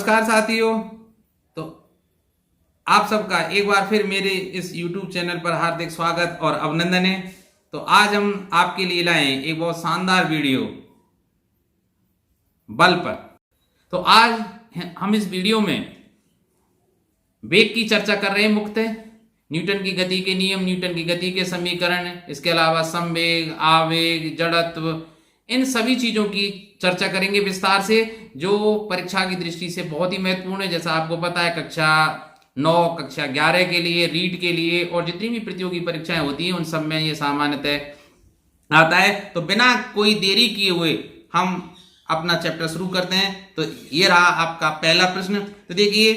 नमस्कार साथियों। तो आप सबका एक बार फिर मेरे इस YouTube चैनल पर हार्दिक स्वागत और अभिनंदन है। तो आज हम आपके लिए लाए एक बहुत शानदार वीडियो बल पर। तो आज हम इस वीडियो में वेग की चर्चा कर रहे हैं। मुख्यतः न्यूटन की गति के नियम, न्यूटन की गति के समीकरण, इसके अलावा संवेग, आवेग, जड़त्व, इन सभी चीजों की चर्चा करेंगे विस्तार से, जो परीक्षा की दृष्टि से बहुत ही महत्वपूर्ण है। जैसा आपको पता है, कक्षा 9, कक्षा 11 के लिए, रीट के लिए और जितनी भी प्रतियोगी परीक्षाएं होती हैं उन सब में ये सामान्यतः आता है। तो बिना कोई देरी किए हुए हम अपना चैप्टर शुरू करते हैं। तो ये रहा आपका पहला प्रश्न। तो देखिए,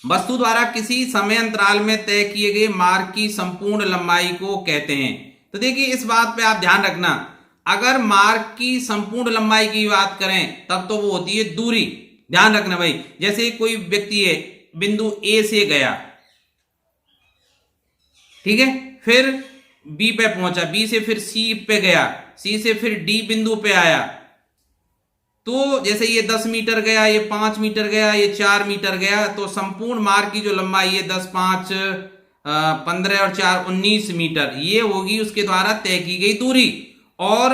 वस्तु द्वारा किसी समय अंतराल में तय किए गए मार्ग की संपूर्ण लंबाई को कहते हैं। तो देखिए, इस बात पे आप ध्यान रखना, अगर मार्ग की संपूर्ण लंबाई की बात करें तब तो वो होती है दूरी। ध्यान रखना भाई, जैसे कोई व्यक्ति है, बिंदु ए से गया, ठीक है, फिर बी पे पहुंचा, बी से फिर सी पे गया, सी से फिर डी बिंदु पे आया। तो जैसे ये 10 मीटर गया, ये 5 मीटर गया, ये 4 मीटर गया, तो संपूर्ण मार्ग की जो लंबाई है 10, 5, 15 और 4 19 मीटर, ये होगी उसके द्वारा तय की गई दूरी। और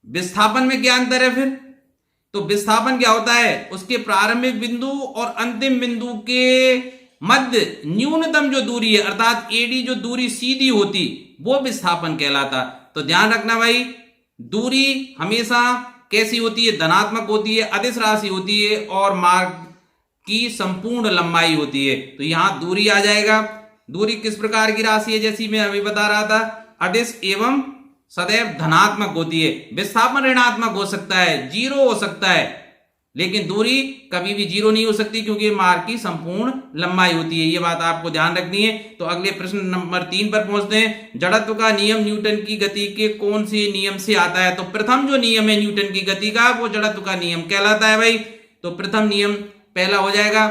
विस्थापन में क्या अंतर है फिर? तो विस्थापन क्या होता है? उसके प्रारंभिक बिंदु और अंतिम बिंदु के मध्य न्यूनतम जो दूरी है, अर्थात एडी जो दूरी सीधी होती, वो विस्थापन कहलाता। तो ध्यान रखना भाई, दूरी हमेशा कैसी होती है? धनात्मक होती है, अदिश राशि होती है और मार्ग की संपूर्ण लंबाई होती है। तो यहां दूरी आ जाएगा। दूरी किस प्रकार की राशि है? जैसी मैं अभी बता रहा था, अदिश एवं सदैव धनात्मक होती है। विस्थापन ऋणात्मक हो सकता है, जीरो हो सकता है, लेकिन दूरी कभी भी जीरो नहीं हो सकती, क्योंकि मार्ग की संपूर्ण लंबाई होती है। ये बात आपको ध्यान रखनी है। तो अगले प्रश्न नंबर 3 पर पहुंचते हैं। जड़त्व का नियम न्यूटन की गति के कौन से नियम से आता है? तो प्रथम जो नियम है न्यूटन की गति का, वो जड़त्व का नियम कहलाता है भाई। तो प्रथम नियम पहला हो जाएगा,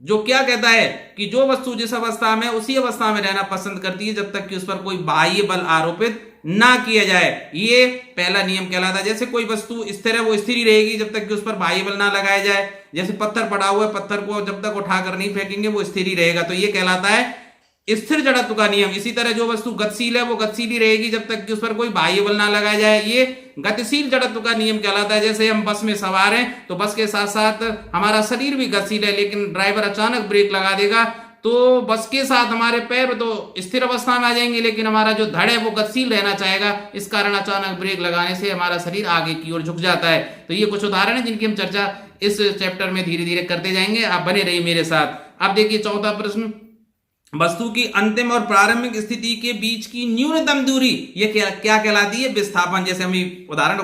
जो क्या कहता है कि जो वस्तु जिस अवस्था में उसी अवस्था में रहना पसंद करती है जब तक कि उस पर कोई बाह्य बल आरोपित ना किया जाए। ये पहला नियम कहलाता है। जैसे कोई वस्तु स्थिर है, वो स्थिर ही रहेगी जब तक कि उस पर बाह्य बल ना लगाया जाए। जैसे पत्थर पड़ा हुआ है, पत्थर को जब तक उठाकर नहीं फेंकेंगे वो स्थिर ही रहेगा। तो ये कहलाता है स्थिर जड़त्व का नियम। इसी तरह जो वस्तु गतिशील है वो गतिशील ही रहेगी जब तक कि उस पर कोई बाह्य बल ना लगाया जाए। ये गतिशील जड़त्व का नियम कहलाता है। जैसे हम बस में सवार हैं, तो बस के साथ साथ हमारा शरीर भी गतिशील है, लेकिन ड्राइवर अचानक ब्रेक लगा देगा तो बस के साथ हमारे पैर तो स्थिर अवस्था में आ जाएंगे, लेकिन हमारा जो धड़ है वो गतिशील रहना चाहेगा। इस कारण अचानक ब्रेक लगाने से हमारा शरीर आगे की ओर झुक जाता है। तो ये कुछ उदाहरण है जिनकी हम चर्चा इस चैप्टर में धीरे धीरे करते जाएंगे। आप बने रहिए मेरे साथ। अब देखिए चौथा प्रश्न, वस्तु की अंतिम और प्रारंभिक स्थिति के बीच की न्यूनतम दूरी, ये क्या कहलाती है? विस्थापन। जैसे हम उदाहरण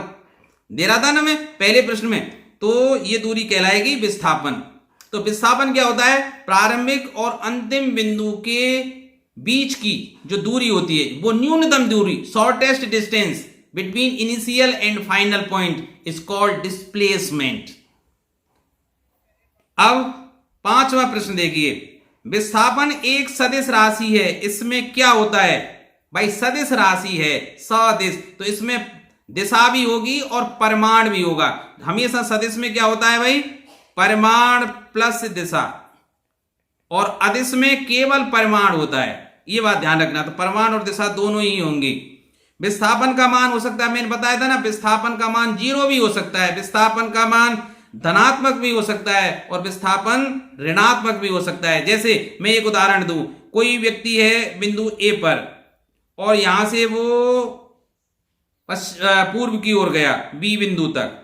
दे रहा था ना मैं पहले प्रश्न में, तो ये दूरी कहलाएगी विस्थापन। तो विस्थापन क्या होता है? प्रारंभिक और अंतिम बिंदु के बीच की जो दूरी होती है वो न्यूनतम दूरी, shortest distance between initial and final point is called displacement. अब पांचवा प्रश्न देखिए, विस्थापन एक सदिश राशि है, इसमें क्या होता है? भाई सदिश राशि है, सदिश, तो इसमें दिशा भी होगी और परिमाण भी होगा। हमेशा सदिश में क्या होता है भाई? परिमाण प्लस दिशा, और अदिश में केवल परिमाण होता है। ये बात ध्यान रखना। तो परिमाण और दिशा दोनों ही होंगी। विस्थापन का मान हो सकता है, मैंने बताया था ना, विस्थापन का मान जीरो भी हो सकता है, विस्थापन का मान धनात्मक भी हो सकता है और विस्थापन ऋणात्मक भी हो सकता है। जैसे मैं एक उदाहरण दूं, कोई व्यक्ति है बिंदु ए पर और यहां से वो पूर्व की ओर गया बी बिंदु तक,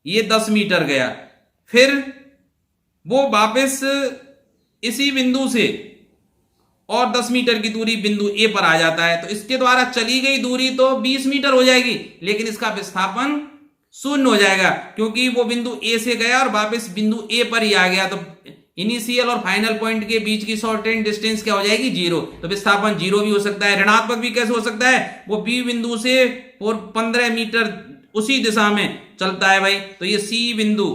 ये 10 मीटर गया, फिर वो वापस इसी बिंदु से और 10 मीटर की दूरी बिंदु ए पर आ जाता है। तो इसके द्वारा चली गई दूरी तो 20 मीटर हो जाएगी, लेकिन इसका विस्थापन 0 हो जाएगा, क्योंकि वो बिंदु ए से गया और वापस बिंदु ए पर ही आ गया। तो इनिशियल और फाइनल पॉइंट के बीच की शॉर्टेस्ट डिस्टेंस क्या हो जाएगी? 0। तो विस्थापन 0 भी हो सकता है। ऋणात्मक भी कैसे हो सकता है? वो बी बिंदु से 15 मीटर उसी दिशा में चलता है भाई। तो ये सी बिंदु,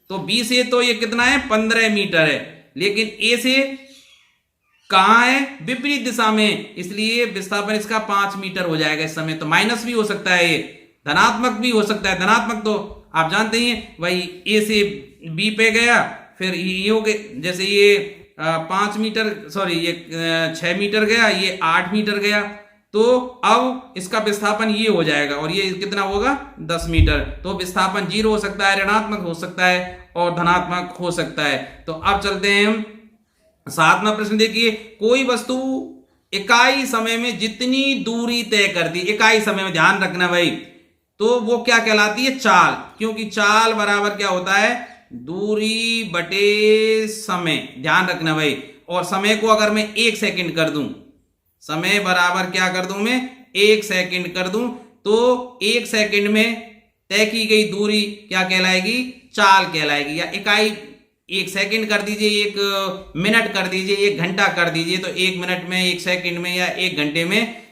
तो बी से तो ये कितना है? 15 मीटर है, लेकिन ए से कहां है? विपरीत दिशा में, इसलिए विस्थापन इसका 5 मीटर हो जाएगा इस समय। तो माइनस भी हो सकता है, ये धनात्मक भी हो सकता है। धनात्मक तो आप जानते ही हैं भाई, ए से बी पे गया, फिर ये हो गए, जैसे ये 5 मीटर, सॉरी ये 6 मीटर गया, ये 8 मीटर गया, तो अब इसका विस्थापन ये हो जाएगा और ये कितना होगा 10 मीटर। तो विस्थापन 0 हो सकता है, ऋणात्मक हो सकता है और धनात्मक हो सकता है। तो अब चलते हैं हम 7वां प्रश्न। देखिए, कोई वस्तु इकाई समय में जितनी दूरी तय करती, इकाई समय में, ध्यान रखना भाई, तो वो क्या कहलाती है, चाल। क्योंकि चाल बराबर क्या होता है, दूरी बटे समय, ध्यान रखना भाई। और समय को अगर मैं 1 सेकंड कर दूं, समय बराबर क्या कर दूं मैं, 1 सेकंड कर दूं, तो 1 सेकंड में तय की गई दूरी क्या कहलाएगी, चाल कहलाएगी। या इकाई 1 सेकंड कर दीजिए, 1 मिनट कर दीजिए, 1 घंटा कर दीजिए, तो 1 मिनट में, 1 सेकंड में या 1 घंटे में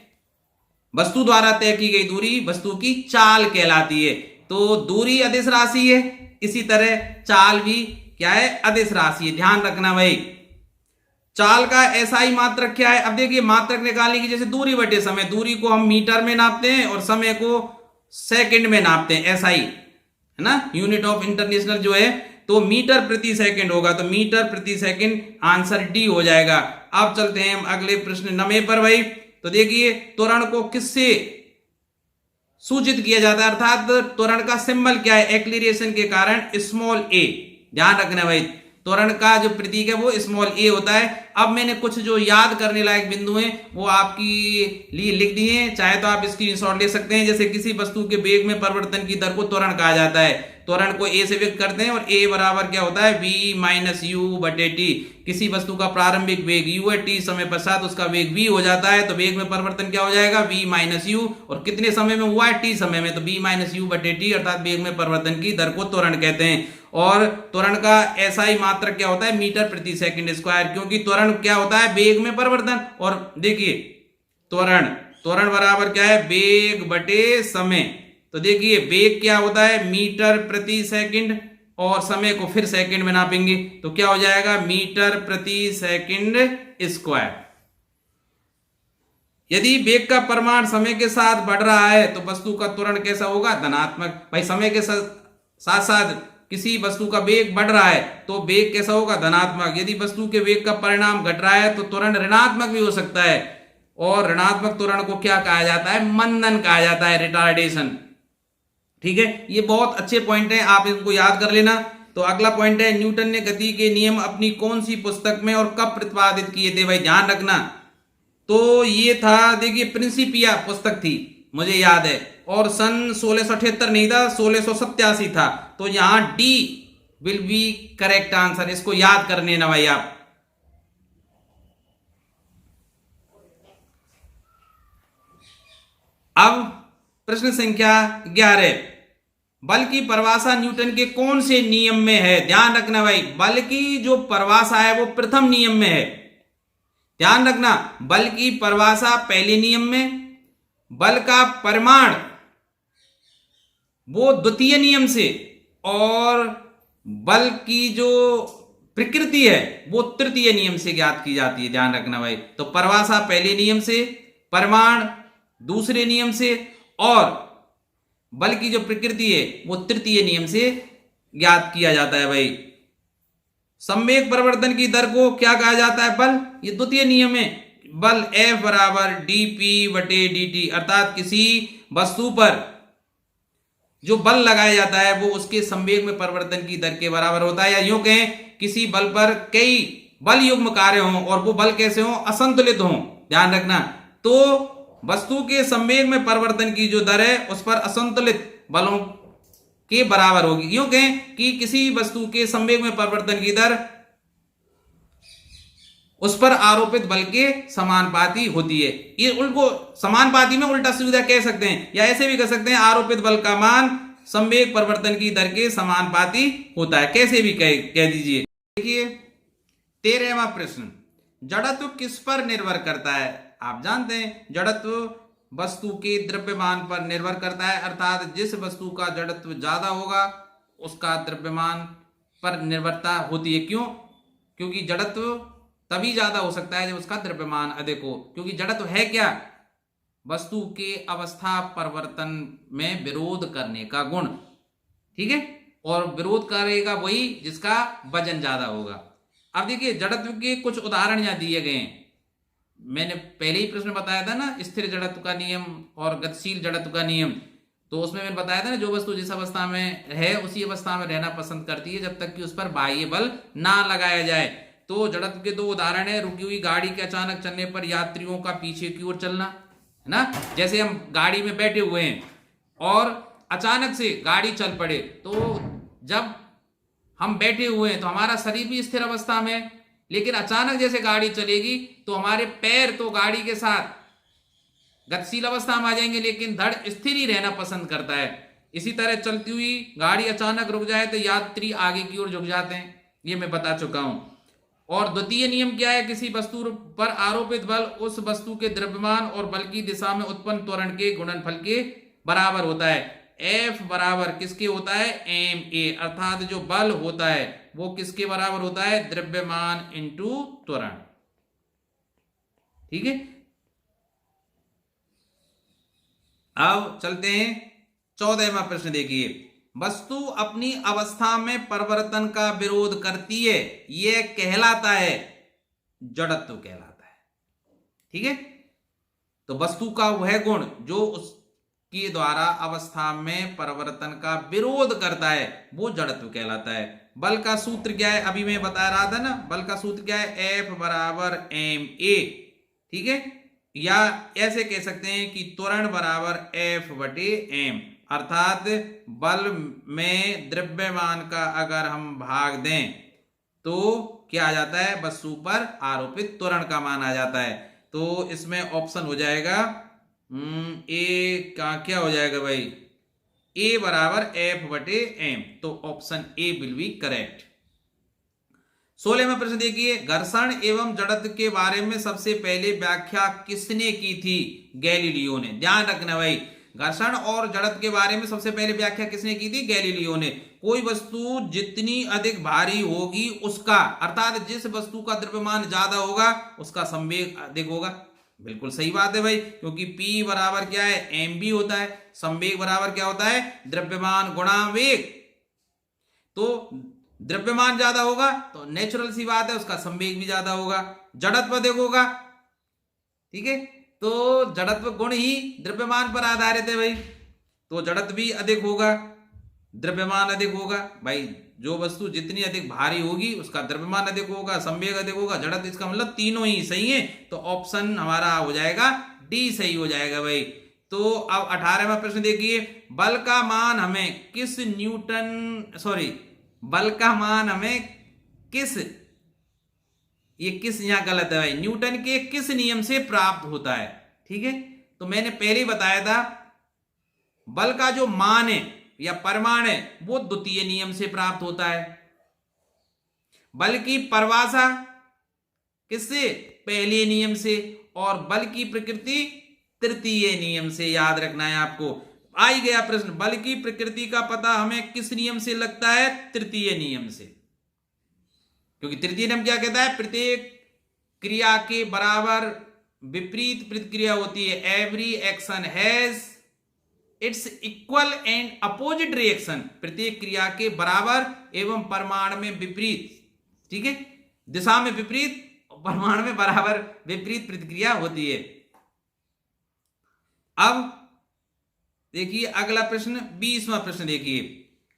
वस्तु द्वारा तय की गई दूरी वस्तु की चाल कहलाती है। तो दूरी अदिश राशि है, इसी तरह चाल भी क्या है, अदिश राशि है, ध्यान रखना भाई। चाल का SI मात्रक क्या है, अब देखिए मात्रक निकालने की, जैसे दूरी बटे समय, दूरी को हम मीटर में नापते हैं और समय को सेकंड में नापते हैं, SI है ना, यूनिट ऑफ इंटरनेशनल जो है, तो मीटर प्रति सेकंड होगा, तो मीटर प्रति सेकंड, आंसर डी हो जाएगा। अब चलते हैं हम अगले प्रश्न 9 पर भाई। तो देखिए, त्वरण को किससे सूचित किया जाता है, अर्थात त्वरण का सिंबल क्या है, एक्सीलरेशन के कारण स्मॉल a, ध्यान रखना भाई, त्वरण का जो प्रतीक है वो स्मॉल a होता है। अब मैंने कुछ जो याद करने लायक बिंदु हैं वो आपकी लिए लिख दिए हैं, चाहे तो आप स्क्रीनशॉट ले सकते हैं। जैसे किसी वस्तु के वेग में परिवर्तन की दर को त्वरण कहा जाता है, त्वरण को a से व्यक्त करते हैं और a बराबर क्या होता है, v माइनस यू बटे टी। किसी वस्तु का प्रारंभिक वेग u है, t समय पश्चात उसका वेग v हो जाता है, तो वेग में परिवर्तन क्या हो जाएगा, v माइनस यू, और कितने समय में हुआ है, t समय में, तो v माइनस यू बटे टी, अर्थात वेग में परिवर्तन की दर को त्वरण कहते हैं। और त्वरण का SI मात्रक क्या होता है, मीटर प्रति सेकंड स्क्वायर, क्योंकि त्वरण क्या होता है, वेग में परिवर्तन। और देखिए त्वरण, त्वरण बराबर क्या है, वेग बटे समय। तो देखिए वेग क्या होता है, मीटर प्रति सेकंड, और समय को फिर सेकंड में नापेंगे, तो क्या हो जाएगा, मीटर प्रति सेकंड स्क्वायर। यदि वेग का परिमाण समय के साथ बढ़ रहा है तो वस्तु का त्वरण कैसा होगा, धनात्मक। भाई समय के साथ साथ किसी वस्तु का वेग बढ़ रहा है तो वेग कैसा होगा, धनात्मक। यदि वस्तु के वेग का परिणाम घट रहा है तो त्वरण ऋणात्मक भी हो सकता है, और ऋणात्मक त्वरण को क्या कहा जाता है, मंदन कहा जाता है, रिटार्डेशन। ठीक है, ये बहुत अच्छे पॉइंट हैं, आप इनको याद कर लेना। तो अगला पॉइंट है, न्यूटन ने गति के नियम अपनी कौन सी पुस्तक में और कब प्रतिपादित किए थे, भाई ध्यान रखना। तो ये था, देखिए प्रिंसिपिया पुस्तक थी, मुझे याद है, और सन 1678 नहीं था, 1687 था। तो यहां D will be correct answer, इसको याद करने ना भाई आप। अब प्रश्न संख्या 11, बल की परिभाषा न्यूटन के कौन से नियम में है, ध्यान रखना भाई। बल की जो परिभाषा है वो प्रथम नियम में है, ध्यान रखना। बल की परिभाषा पहले नियम में, बल का परिमाण वो द्वितीय नियम से, और बल की जो प्रकृति है वो तृतीय नियम से ज्ञात की जाती है, ध्यान रखना भाई। तो परिभाषा पहले नियम से, परिमाण दूसरे नियम से, और बल की जो प्रकृति है वो तृतीय नियम से ज्ञात किया जाता है भाई। संवेग परिवर्तन की दर को क्या कहा जाता है, बल, ये द्वितीय नियम है। बल F बराबर dp बटे dt, अर्थात किसी वस्तु पर जो बल लगाया जाता है वो उसके संवेग में परिवर्तन की दर के बराबर होता है। या यूं कहें, किसी बल पर कई बल युग्म कार्य हों और वो बल कैसे हों, असंतुलित हों, ध्यान रखना। तो वस्तु के संवेग में परिवर्तन की जो दर है उस पर असंतुलित बलों के बराबर होगी। यूं कहें कि किसी वस्तु के संवेग में परिवर्तन की दर उस पर आरोपित बल के समानुपाती होती है। ये उनको समानुपाती में उल्टा सीधा कह सकते हैं, या ऐसे भी कह सकते हैं, आरोपित बल का मान संवेग परिवर्तन की दर के समानुपाती होता है, कैसे भी कह दीजिए। देखिए 13वां प्रश्न, जड़त्व किस पर निर्भर करता है। आप जानते हैं जड़त्व वस्तु के द्रव्यमान पर निर्भर करता है, अर्थात जिस वस्तु का जड़त्व ज्यादा होगा उसका द्रव्यमान पर निर्भरता होती है। क्यों, क्योंकि जड़त्व तभी ज्यादा हो सकता है जब उसका द्रव्यमान अधिक हो, क्योंकि जड़त्व है क्या, वस्तु के अवस्था परिवर्तन में विरोध करने का गुण। ठीक है, और विरोध करेगा वही जिसका वजन ज्यादा होगा। अब देखिए जड़त्व के कुछ उदाहरण यहां दिए गए हैं। मैंने पहले ही प्रश्न बताया था ना, स्थिर जड़त्व का नियम और गतिशील जड़त्व का नियम। तो उसमें मैंने बताया था ना, जो वस्तु जिस अवस्था में है उसी अवस्था में रहना पसंद करती है जब तक कि उस पर बाह्य बल ना लगाया जाए। तो जड़त्व के दो उदाहरण है, रुकी हुई गाड़ी के अचानक चलने पर यात्रियों का पीछे की ओर चलना, है ना। जैसे हम गाड़ी में बैठे हुए हैं और अचानक से गाड़ी चल पड़े, तो जब हम बैठे हुए हैं तो हमारा शरीर भी स्थिर अवस्था में है, लेकिन अचानक जैसे गाड़ी चलेगी तो हमारे पैर तो गाड़ी के साथ गतिशील अवस्था में आ जाएंगे, लेकिन धड़ स्थिर ही रहना पसंद करता है। इसी तरह चलती हुई गाड़ी अचानक रुक जाए तो यात्री आगे की ओर झुक जाते हैं, ये मैं बता चुका हूं। और द्वितीय नियम क्या है, किसी वस्तु पर आरोपित बल उस वस्तु के द्रव्यमान और बल की दिशा में उत्पन्न त्वरण के गुणनफल के बराबर होता है। F बराबर किसके होता है, ma, अर्थात जो बल होता है वो किसके बराबर होता है, द्रव्यमान इंटू त्वरण। ठीक है, अब चलते हैं 14वां प्रश्न। देखिए, वस्तु अपनी अवस्था में परिवर्तन का विरोध करती है, यह कहलाता है जड़त्व कहलाता है। ठीक है, तो वस्तु का वह गुण जो उसके द्वारा अवस्था में परिवर्तन का विरोध करता है वो जड़त्व कहलाता है। बल का सूत्र क्या है, अभी मैं बता रहा था ना, बल का सूत्र क्या है, F बराबर ma। ठीक है, या ऐसे कह सकते हैं कि त्वरण बराबर F बटे m, अर्थात बल में द्रव्यमान का अगर हम भाग दें तो क्या आ जाता है, वस्तु पर आरोपित त्वरण का मान आ जाता है। तो इसमें ऑप्शन हो जाएगा ए का क्या हो जाएगा भाई, ए बराबर F बटे m, तो option A will be correct. 16वां प्रश्न देखिए, घर्षण एवं जड़त्व के बारे में सबसे पहले व्याख्या किसने की थी, गैलीलियो ने। ध्यान रखना भाई, घर्षण और जड़त्व के बारे में सबसे पहले व्याख्या किसने की थी, गैलीलियो ने। कोई वस्तु जितनी अधिक भारी होगी उसका, अर्थात जिस वस्तु का द्रव्यमान ज्यादा होगा उसका संवेग अधिक होगा। बिल्कुल सही बात है भाई, क्योंकि P बराबर क्या है, mv होता है। संवेग बराबर क्या होता है, द्रव्यमान गुणा वेग। तो द्रव्यमान ज्यादा होगा तो नेचुरल सी बात है उसका संवेग भी ज्यादा होगा। जड़त्व अधिक होगा, ठीक है, तो जड़त्व गुण ही द्रव्यमान पर आधारित है भाई, तो जड़त्व भी अधिक होगा, द्रव्यमान अधिक होगा। भाई जो वस्तु जितनी अधिक भारी होगी उसका द्रव्यमान अधिक होगा, संवेग अधिक होगा, जड़त्व, इसका मतलब तीनों ही सही है। तो ऑप्शन हमारा हो जाएगा डी सही हो जाएगा भाई। तो अब 18वां प्रश्न देखिए, बल का मान हमें किस न्यूटन, सॉरी, बल का मान हमें किस, ये किस यहां गलत है भाई, न्यूटन के किस नियम से प्राप्त होता है। ठीक है, तो मैंने पहले ही बताया था बल का जो मान है या परिमाण है वो द्वितीय नियम से प्राप्त होता है। बल की परिभाषा किससे, पहले नियम से, और बल की प्रकृति तृतीय नियम से। याद रखना है आपको। आ ही गया प्रश्न, बल की प्रकृति का पता हमें किस नियम से लगता है, तृतीय नियम से, क्योंकि तृतीय नियम क्या कहता है, प्रत्येक क्रिया के बराबर विपरीत प्रतिक्रिया होती है। Every action has its equal and opposite reaction. प्रत्येक क्रिया के बराबर एवं परिमाण में विपरीत, ठीक है, दिशा में विपरीत, परिमाण में बराबर विपरीत प्रतिक्रिया होती है। अब देखिए अगला प्रश्न, 20वां प्रश्न देखिए,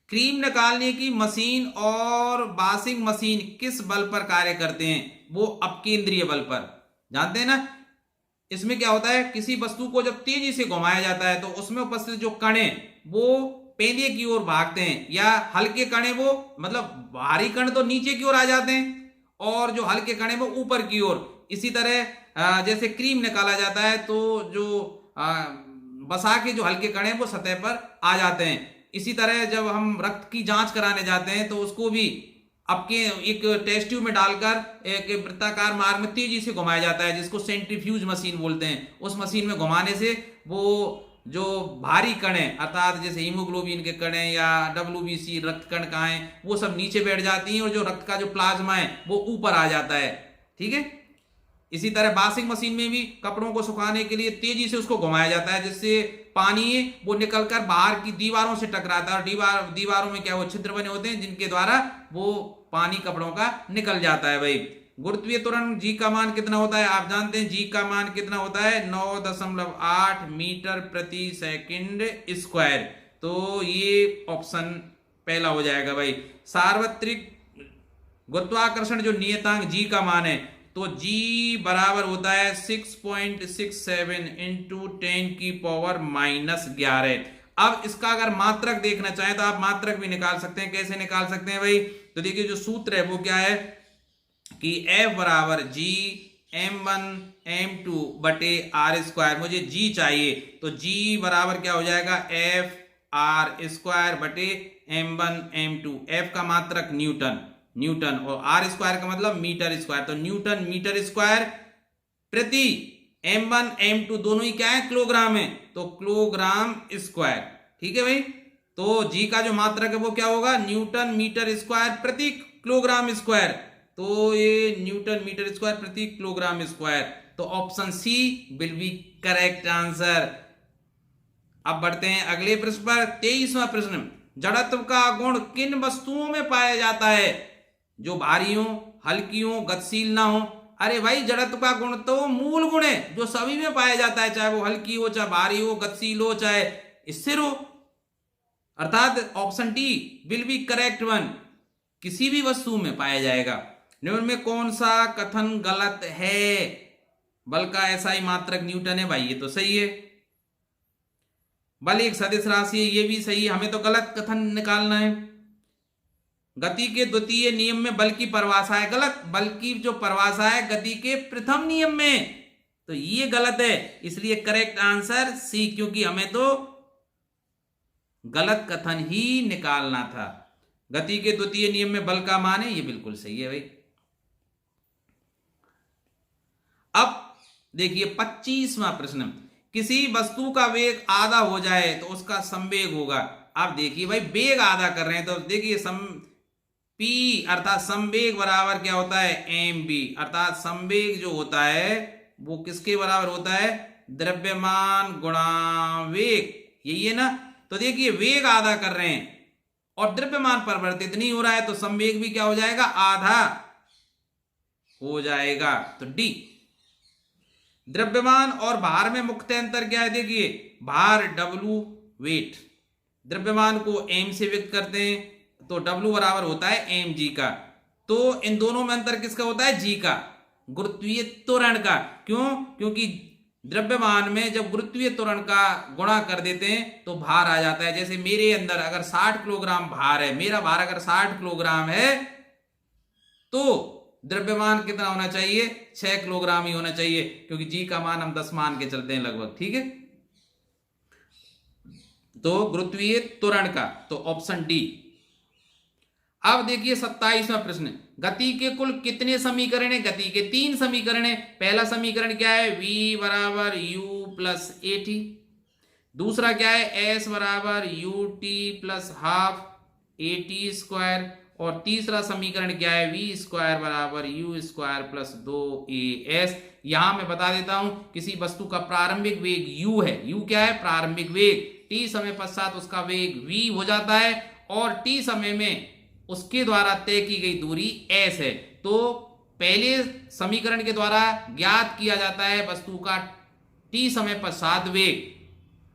क्रीम निकालने की मशीन और वॉशिंग मशीन किस बल पर कार्य करते हैं, वो अपकेंद्रीय बल पर। जानते हैं ना, इसमें क्या होता है, किसी वस्तु को जब तेजी से घुमाया जाता है तो उसमें उपस्थित जो कण हैं वो पेंदे की ओर भागते हैं, या हल्के कण वो, मतलब भारी कण तो नीचे की ओर आ जाते हैं और जो हल्के कण वो ऊपर की ओर। इसी तरह जैसे क्रीम निकाला जाता है तो जो बसा के जो हल्के कण वो सतह पर आ जाते हैं। इसी तरह जब हम रक्त की जांच कराने जाते हैं तो उसको भी आपके एक टेस्ट ट्यूब में डालकर एक वृत्ताकार मार्ग में तेजी से घुमाया जाता है, जिसको सेंट्रीफ्यूज मशीन बोलते हैं। उस मशीन में घुमाने से वो जो भारी कण है, अर्थात जैसे हीमोग्लोबिन के कण है या WBC रक्त कण कहाँ है, वो सब नीचे बैठ जाती हैं और जो रक्त का जो प्लाज्मा है वो ऊपर आ जाता है। ठीक है, इसी तरह वॉशिंग मशीन में भी कपड़ों को सुखाने के लिए तेजी से उसको घुमाया जाता है, जिससे पानी वो निकलकर बाहर की दीवारों से टकराता है, और दीवारों में क्या वो छिद्र बने होते हैं जिनके द्वारा वो पानी कपड़ों का निकल जाता है। भाई गुरुत्वीय त्वरण जी का मान कितना होता है, आप जानते हैं जी का मान कितना होता है 9.8 मीटर प्रति सेकंड स्क्वायर। तो ये ऑप्शन पहला हो जाएगा भाई। सार्वत्रिक गुरुत्वाकर्षण जो नियतांक जी का मान है, तो जी बराबर होता है 6.67 इंटू 10⁻⁻11। अब इसका अगर मात्रक देखना चाहें तो आप मात्रक भी निकाल सकते हैं। कैसे निकाल सकते हैं भाई, तो देखिए जो सूत्र है वो क्या है कि F बराबर जी m1 m2 बटे आर स्क्वायर। मुझे जी चाहिए तो जी बराबर क्या हो जाएगा F आर स्क्वायर बटे m1 m2। F का मात्रक न्यूटन और आर स्क्वायर का मतलब मीटर स्क्वायर। तो न्यूटन मीटर स्क्वायर प्रति m1 m2 दोनों ही क्या है, किलोग्राम है, तो किलोग्राम स्क्वायर। ठीक है भाई, तो जी का जो मात्रक है वो क्या होगा, न्यूटन मीटर स्क्वायर प्रति किलोग्राम स्क्वायर। तो ये न्यूटन मीटर स्क्वायर प्रति किलोग्राम स्क्वायर। तो option C will be correct answer. अब बढ़ते हैं अगले प्रश्न पर। 23वां प्रश्न, जड़त्व का गुण किन वस्तुओं में पाया जाता है जो भारी हो, हल्की हो, गतिशील ना हो। अरे भाई जड़त्व का गुण तो मूल गुण है जो सभी में पाया जाता है, चाहे वो हल्की हो, चाहे भारी हो, गतिशील हो, चाहे स्थिर हो। अर्थात option D will be correct one, किसी भी वस्तु में पाया जाएगा। निम्न में कौन सा कथन गलत है, बल का SI मात्रक न्यूटन है। भाई ये तो सही है, बल एक सदिश राशि है, ये भी सही है। हमें तो गलत कथन निकालना है। गति के द्वितीय नियम में बल की परिभाषा है गलत, बल की जो परिभाषा है गति के प्रथम नियम में, तो ये गलत है। इसलिए करेक्ट आंसर सी, क्योंकि हमें तो गलत कथन ही निकालना था। गति के द्वितीय नियम में बल का मान है, ये बिल्कुल सही है भाई। अब देखिए 25वां प्रश्न, किसी वस्तु का वेग आधा हो जाए तो उसका संवेग होगा। आप देखिए भाई वेग आधा कर रहे हैं तो देखिए P अर्थात संवेग बराबर क्या होता है mv, अर्थात संवेग जो होता है वो किसके बराबर होता है, द्रव्यमान गुणा वेग, यही है ना। तो देखिए वेग आधा कर रहे हैं और द्रव्यमान परिवर्तित नहीं हो रहा है, तो संवेग भी क्या हो जाएगा, आधा हो जाएगा। तो डी। द्रव्यमान और भार में मुख्य अंतर क्या है, देखिए भार W वेट, द्रव्यमान को m से व्यक्त करते हैं तो W बराबर होता है mg का। तो इन दोनों में अंतर किसका होता है, g का, गुरुत्वीय त्वरण का। क्यों, क्योंकि द्रव्यमान में जब गुरुत्वीय त्वरण का गुणा कर देते हैं तो भार आ जाता है। जैसे मेरे अंदर अगर 60 किलोग्राम भार है, मेरा भार अगर 60 किलोग्राम है तो द्रव्यमान कितना होना चाहिए, 6 किलोग्राम ही होना चाहिए, क्योंकि जी का मान हम 10 मान के चलते हैं लगभग। ठीक है, तो गुरुत्वीय त्वरण का, तो ऑप्शन डी। अब देखिए 27वां प्रश्न, गति के कुल कितने समीकरण है, गति के 3 समीकरण है। पहला समीकरण क्या है, v बराबर u प्लस at। दूसरा क्या है, s बराबर ut plus half at square. और तीसरा समीकरण क्या है, v स्क्वायर बराबर u स्क्वायर प्लस 2as। यहां मैं बता देता हूं, किसी वस्तु का प्रारंभिक वेग u है, u क्या है, प्रारंभिक वेग, t समय पश्चात उसका वेग v हो जाता है और t समय में उसके द्वारा तय की गई दूरी s है। तो पहले समीकरण के द्वारा ज्ञात किया जाता है वस्तु का t समय पश्चात वेग,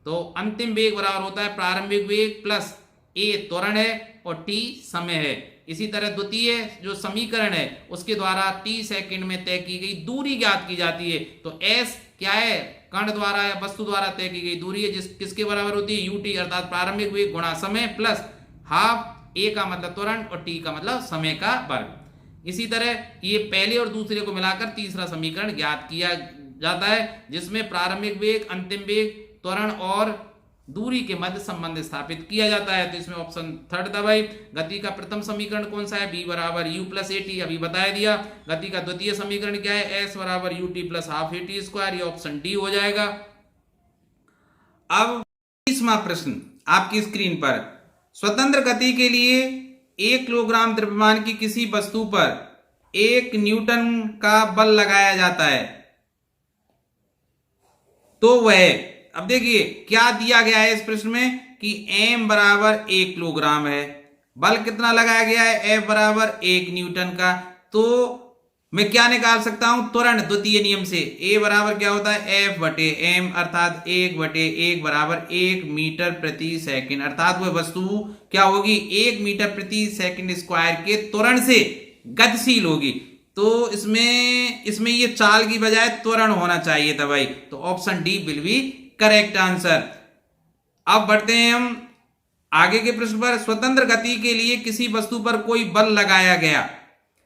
तो अंतिम वेग बराबर होता है प्रारंभिक वेग प्लस a त्वरण है और t समय है। इसी तरह द्वितीय जो समीकरण है उसके द्वारा t सेकंड में तय की गई दूरी ज्ञात की जाती है। तो s क्या है, कण द्वारा या वस्तु द्वारा तय की गई दूरी है, किसके बराबर होती है, ut अर्थात प्रारंभिक वेग गुणा समय प्लस हाफ a का मतलब त्वरण और t का मतलब समय का वर्ग। इसी तरह ये पहले और दूसरे को मिलाकर तीसरा समीकरण ज्ञात किया जाता है, जिसमें प्रारंभिक वेग, अंतिम वेग, त्वरण और दूरी के मध्य संबंध स्थापित किया जाता है। तो इसमें ऑप्शन थर्ड दबाई। गति का प्रथम समीकरण कौन सा है, b बराबर u प्लस at, अभी बताया दिया। गति का द्वितीय समीकरण क्या है, s बराबर ut plus half at square, ये ऑप्शन डी हो जाएगा। अब 20वां प्रश्न आपकी स्क्रीन पर, स्वतंत्र गति के लिए 1 किलोग्राम द्रव्यमान की किसी वस्तु पर 1 न्यूटन का बल लगाया जाता है तो वह, अब देखिए क्या दिया गया है इस प्रश्न में कि m बराबर 1 किलोग्राम है, बल कितना लगाया गया है, F बराबर 1 न्यूटन का। तो मैं क्या निकाल सकता हूं, त्वरण द्वितीय नियम से। A बराबर क्या होता है, F बटे m, अर्थात 1/1 बराबर 1 मीटर प्रति सेकंड, अर्थात वह वस्तु क्या होगी, 1 मीटर प्रति सेकंड स्क्वायर के त्वरण से गतिशील होगी। तो इसमें ये चाल की बजाय त्वरण होना चाहिए था भाई, तो option D will be correct answer. अब बढ़ते हैं हम आगे के प्रश्न पर। स्वतंत्र गति के लिए किसी वस्तु पर कोई बल लगाया गया,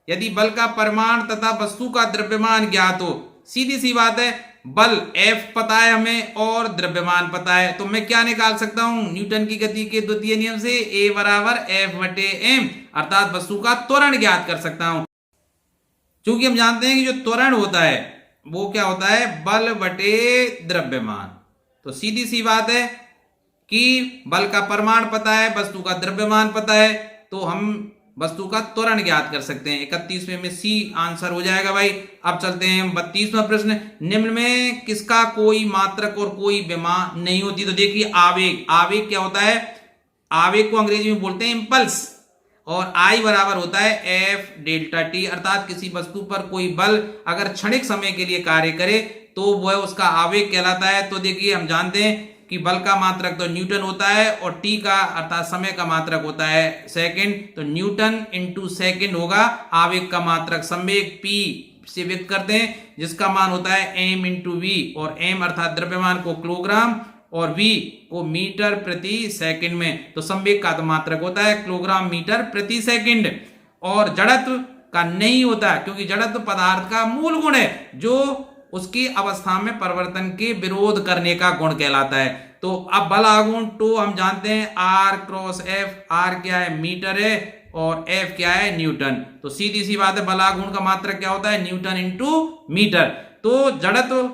यदि बल का परिमाण तथा वस्तु का द्रव्यमान ज्ञात हो। सीधी सी बात है, बल F पता है हमें और द्रव्यमान पता है, तो मैं क्या निकाल सकता हूं, न्यूटन की गति के द्वितीय नियम से A बराबर F बटे m, अर्थात वस्तु का त्वरण ज्ञात कर सकता हूं। क्योंकि हम जानते हैं कि जो त्वरण होता है वो क्या होता है, बल बटे द्रव्यमान। तो सीधी सी बात है कि बल का परिमाण पता है, वस्तु का द्रव्यमान पता है, तो हम वस्तु का त्वरण ज्ञात कर सकते हैं। 31वें में सी आंसर हो जाएगा भाई। अब चलते हैं 32वां प्रश्न। निम्न में किसका कोई मात्रक और कोई विमा नहीं होती। तो देखिए आवेग, आवेग क्या होता है, आवेग को अंग्रेजी में बोलते हैं इंपल्स, और I बराबर होता है F डेल्टा टी, अर्थात किसी वस्तु पर कोई बल अगर क्षणिक समय के लिए कार्य करे तो वह उसका आवेग कहलाता है। तो देखिए हम जानते हैं कि बल का मात्रक तो न्यूटन होता है और टी का अर्थात समय का मात्रक होता है सेकंड, तो न्यूटन इंटू सेकंड होगा आवेग का मात्रक। संवेग p से व्यक्त करते हैं जिसका मान होता है m इंटू वी, और m अर्थात द्रव्यमान को किलोग्राम और v को मीटर प्रति सेकंड में, तो संवेग का तो मात्रक होता है किलोग्राम मीटर प्रति सेकंड। और जड़त्व का नहीं होता, क्योंकि जड़त्व पदार्थ का मूल गुण है जो उसकी अवस्था में परिवर्तन के विरोध करने का गुण कहलाता है। तो अब बल आघूर्ण तो हम जानते हैं R क्रॉस F, R क्या है, मीटर है, और F क्या है, न्यूटन। तो सीधी सी बात है, बल आघूर्ण का मात्रक क्या होता है, न्यूटन इंटू मीटर। तो जड़त्व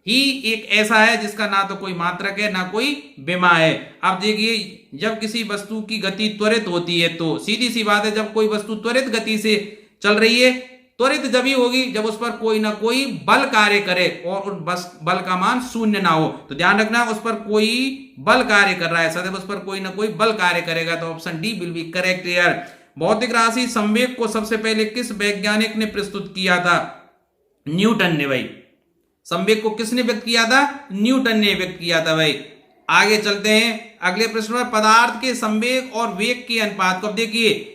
ही एक ऐसा है जिसका ना तो कोई मात्रक है ना कोई विमा है। अब देखिए जब किसी वस्तु की गति त्वरित होती है, तो सीधी सी बात है जब कोई वस्तु त्वरित गति से चल रही है, त्वरित जब ही होगी जब उस पर कोई ना कोई बल कार्य करे और उस बल का मान शून्य ना हो। तो ध्यान रखना उस पर कोई बल कार्य कर रहा है, सदैव उस पर कोई ना कोई बल कार्य करेगा, तो option D will be correct here. भौतिक राशि संवेग को सबसे पहले किस वैज्ञानिक ने प्रस्तुत किया था, न्यूटन ने भाई। संवेग को किसने व्यक्त किया था, न्यूटन ने व्यक्त किया था भाई। आगे चलते हैं अगले प्रश्न में। पदार्थ के संवेग और वेग के अनुपात को, अब देखिए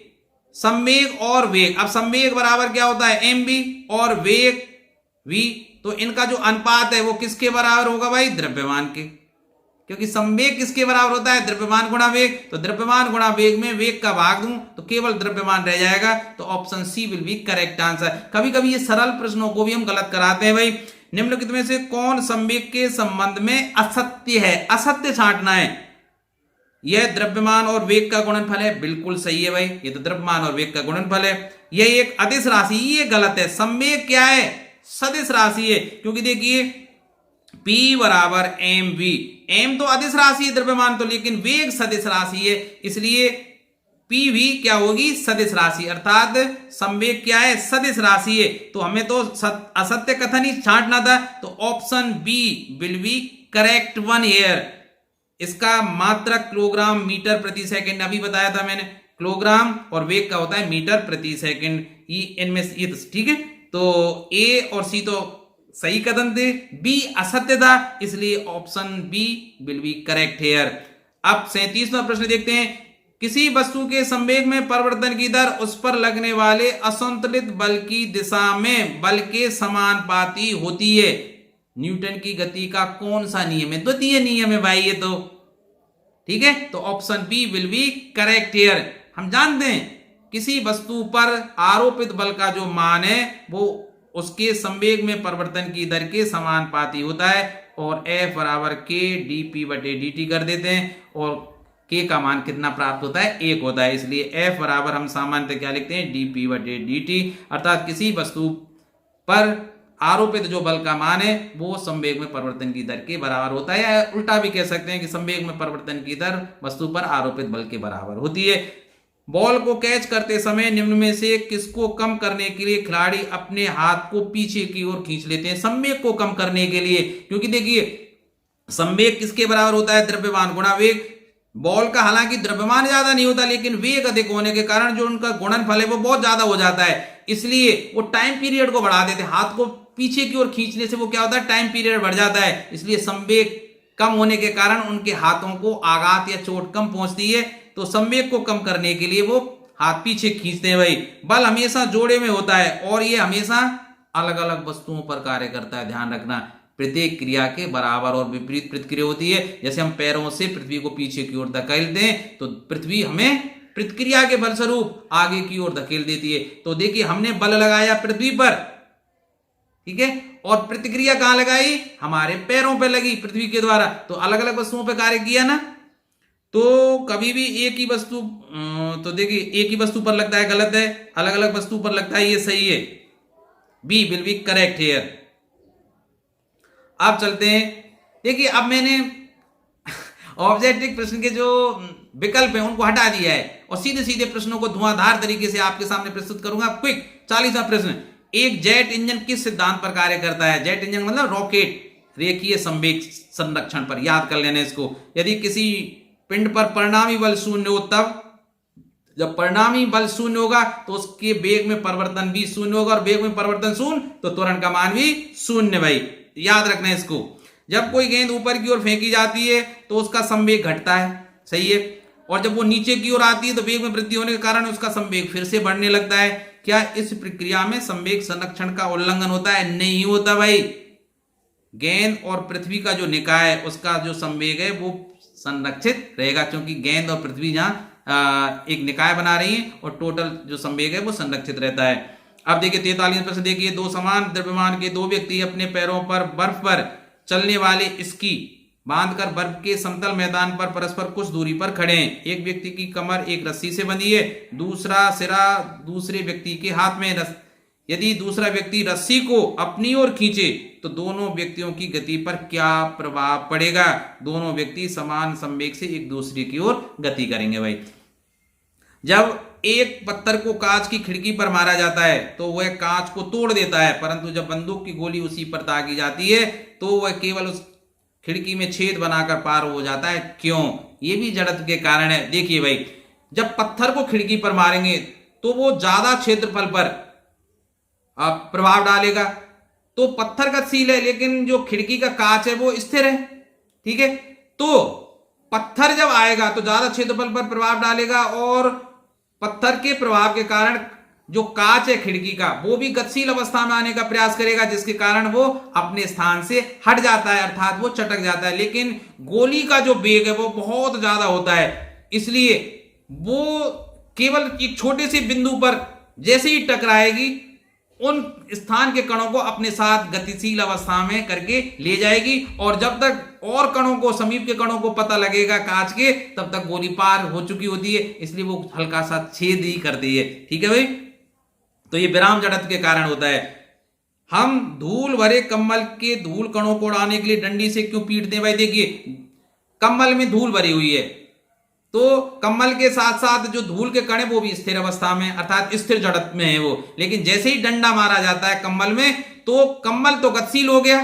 संवेग और वेग, अब संवेग बराबर क्या होता है, mv, और वेग v, तो इनका जो अनुपात है वो किसके बराबर होगा भाई, द्रव्यमान के। क्योंकि संवेग किसके बराबर होता है, द्रव्यमान गुणा वेग, तो द्रव्यमान गुणा वेग में वेग का भाग दूं तो केवल द्रव्यमान रह जाएगा, तो option C will be correct answer. कभी कभी ये सरल प्रश्नों को भी हम गलत कराते हैं भाई। निम्नलिखित में से कौन संवेग के संबंध में असत्य है, असत्य छांटना है। यह द्रव्यमान और वेग का गुणनफल है, बिल्कुल सही है भाई, ये तो द्रव्यमान और वेग का गुणनफल है। यह एक अदिश राशि, ये गलत है। संवेग क्या है, सदिश राशि है, क्योंकि देखिए P बराबर mv, m तो अदिश राशि है द्रव्यमान तो, लेकिन वेग सदिश राशि है, इसलिए PV क्या होगी, सदिश राशि, अर्थात संवेग क्या है, सदिश राशि है। तो हमें तो असत्य कथन ही छांटना था, तो option B will be correct one here. इसका मात्रक किलोग्राम मीटर प्रति सेकंड, अभी बताया था मैंने, किलोग्राम और वेग का होता है मीटर प्रति सेकंड। इनमें ये तो ठीक है, तो ए और सी तो सही कथन थे, बी असत्य था, इसलिए option B will be correct here. अब 37वां प्रश्न देखते हैं। किसी वस्तु के संवेग में परिवर्तन की दर उस पर लगने वाले असंतुलित बल की दिशा में बल के समानुपाती होती है। न्यूटन की गति का कौन सा नियम है, द्वितीय नियम है भाई ये तो, ठीक है, तो option B will be correct here. हम जानते हैं किसी वस्तु पर आरोपित बल का जो मान है वो उसके संवेग में परिवर्तन की दर के समानुपाती होता है, और F बराबर के dp बटे dt कर देते हैं, और k का मान कितना प्राप्त होता है, 1 होता है, इसलिए F बराबर हम सामान्यतः क्या लिखते हैं, dp बटे dt, अर्थात किसी वस्तु पर आरोपित जो बल का मान है वो संवेग में परिवर्तन की दर के बराबर होता है, या उल्टा भी कह सकते हैं कि संवेग में परिवर्तन की दर वस्तु पर आरोपित बल के बराबर होती है। बॉल को कैच करते समय निम्न में से किसको कम करने के लिए खिलाड़ी अपने हाथ को पीछे की ओर खींच लेते हैं? संवेग को कम करने के लिए, क्योंकि देखिए संवेग किसके बराबर होता है? द्रव्यमान गुणा वेग। बॉल का हालांकि द्रव्यमान ज्यादा नहीं होता, लेकिन वेग अधिक होने के कारण जो उनका गुणनफल है वो बहुत ज्यादा हो जाता है, इसलिए वो टाइम पीरियड को बढ़ा देते हैं। हाथ को पीछे की ओर खींचने से वो क्या होता है? टाइम पीरियड बढ़ जाता है, इसलिए संवेग कम होने के कारण उनके हाथों को आघात या चोट कम पहुंचती है। तो संवेग को कम करने के लिए वो हाथ पीछे खींचते हैं भाई। बल हमेशा जोड़े में होता है और ये हमेशा अलग अलग वस्तुओं पर कार्य करता है, ध्यान रखना। प्रत्येक क्रिया के बराबर और विपरीत प्रतिक्रिया होती है। जैसे हम पैरों से पृथ्वी को पीछे की ओर धकेलते हैं तो पृथ्वी हमें प्रतिक्रिया के फलस्वरूप आगे की ओर धकेल देती है। तो देखिए हमने बल लगाया पृथ्वी पर, ठीक है, और प्रतिक्रिया कहां लगाई? हमारे पैरों पर लगी पृथ्वी के द्वारा। तो अलग अलग वस्तुओं पर कार्य किया ना। तो कभी भी एक ही वस्तु, तो देखिए एक ही वस्तु पर लगता है गलत है, अलग अलग वस्तु पर लगता है ये सही है। B will be correct here. अब चलते हैं, देखिए अब मैंने ऑब्जेक्टिव प्रश्न के जो विकल्प हैं उनको हटा दिया है और सीधे सीधे प्रश्नों को धुआंधार तरीके से आपके सामने प्रस्तुत करूंगा। क्विक 40वां प्रश्न, एक जेट इंजन किस सिद्धांत पर कार्य करता है? जेट इंजन मतलब रॉकेट, रेखीय संवेग संरक्षण पर। याद कर लेना इसको। यदि किसी पिंड पर परिणामी बल शून्य हो, तब जब परिणामी बल शून्य होगा तो उसके वेग में परिवर्तन भी शून्य होगा, और वेग में परिवर्तन शून्य तो त्वरण का मान भी शून्य। भाई याद रखना इसको। जब कोई गेंद ऊपर की ओर फेंकी जाती है तो उसका संवेग घटता है, सही है, और जब वो नीचे की ओर आती है तो वेग में वृद्धि होने के कारण उसका संवेग फिर से बढ़ने लगता है। क्या इस प्रक्रिया में संवेग संरक्षण का उल्लंघन होता है? नहीं होता भाई। गेंद और पृथ्वी का जो निकाय है उसका जो संवेग है वो संरक्षित रहेगा, क्योंकि गेंद और पृथ्वी जहां एक निकाय बना रही है और टोटल जो संवेग है वो संरक्षित रहता है। अब देखिए 43 प्रश्न देखिए, दो समान द्रव्यमान के दो व्यक्ति अपने पैरों पर बर्फ पर चलने वाले स्की बांधकर बर्फ के समतल मैदान पर परस्पर कुछ दूरी पर खड़े हैं। एक व्यक्ति की कमर एक रस्सी से बंधी है, दूसरा सिरा दूसरे व्यक्ति के हाथ में। यदि दूसरा व्यक्ति रस्सी को अपनी ओर खींचे तो दोनों व्यक्तियों की गति पर क्या प्रभाव पड़ेगा? दोनों व्यक्ति समान संवेग से एक दूसरे की ओर गति करेंगे। भाई जब एक पत्थर को कांच की खिड़की पर मारा जाता है तो वह कांच को तोड़ देता है, परंतु जब बंदूक की गोली उसी पर दागी जाती है तो वह केवल उस खिड़की में छेद बनाकर पार हो जाता है। क्यों? यह भी जड़त्व के कारण है। देखिए भाई, जब पत्थर को खिड़की पर मारेंगे तो वो ज्यादा क्षेत्रफल पर प्रभाव डालेगा। तो पत्थर गतिशील है लेकिन जो खिड़की का कांच है वो स्थिर है, ठीक है। तो पत्थर जब आएगा तो ज्यादा क्षेत्रफल पर प्रभाव डालेगा और पत्थर के प्रभाव के कारण जो कांच है खिड़की का वो भी गतिशील अवस्था में आने का प्रयास करेगा, जिसके कारण वो अपने स्थान से हट जाता है, अर्थात वो चटक जाता है। लेकिन गोली का जो वेग है वो बहुत ज्यादा होता है, इसलिए वो केवल एक छोटे से बिंदु पर जैसे ही टकराएगी उन स्थान के कणों को अपने साथ गतिशील अवस्था में करके ले जाएगी, और जब तक और कणों को, समीप के कणों को पता लगेगा कांच के, तब तक गोली पार हो चुकी होती है, इसलिए वो हल्का सा छेद ही करती है। ठीक है भाई, तो ये विराम जड़त्व के कारण होता है। हम धूल भरे कंबल के धूल कणों को उड़ाने के लिए डंडी से क्यों पीटते हैं? भाई देखिए, कंबल में धूल भरी हुई है तो कंबल के साथ साथ जो धूल के कण है वो भी स्थिर अवस्था में, अर्थात स्थिर जड़त्व में है वो। लेकिन जैसे ही डंडा मारा जाता है कंबल में तो कंबल तो गतिशील हो गया,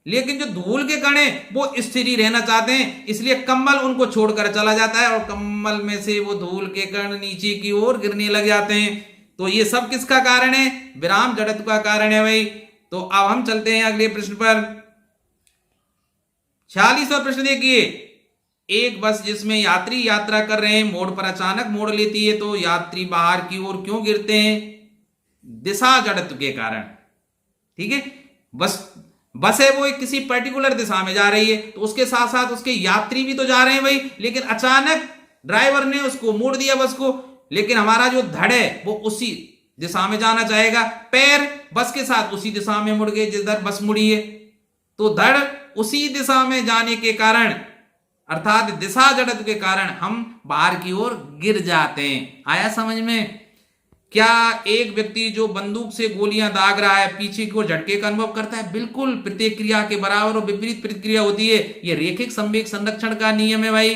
लेकिन जो धूल के कण है वो स्थिर ही रहना चाहते हैं, इसलिए कंबल उनको छोड़कर चला जाता है और कंबल में से वो धूल के कण नीचे की ओर गिरने लग जाते हैं। तो ये सब किसका कारण है? विराम जड़त्व का कारण है भाई। तो अब हम चलते हैं अगले प्रश्न पर। 46वां प्रश्न देखिए, एक बस जिसमें यात्री यात्रा कर रहे हैं मोड़ पर अचानक मोड़ लेती है तो यात्री बाहर की ओर क्यों गिरते हैं? दिशा जड़त्व के कारण। ठीक है, बस है वो एक किसी पर्टिकुलर दिशा में जा रही है तो उसके साथ साथ उसके यात्री भी तो जा रहे हैं भाई, लेकिन अचानक ड्राइवर ने उसको मोड़ दिया बस को, लेकिन हमारा जो धड़ है वो उसी दिशा में जाना चाहेगा। पैर बस के साथ उसी दिशा में मुड़ गए जिधर बस मुड़ी है, तो धड़ उसी दिशा में जाने के कारण, अर्थात दिशा जड़त्व के कारण हम बाहर की ओर गिर जाते हैं। आया समझ में? क्या एक व्यक्ति जो बंदूक से गोलियां दाग रहा है पीछे की ओर झटके का अनुभव करता है? बिल्कुल, प्रत्येक क्रिया के बराबर और विपरीत प्रतिक्रिया होती है। यह रैखिक संवेग संरक्षण का नियम है भाई।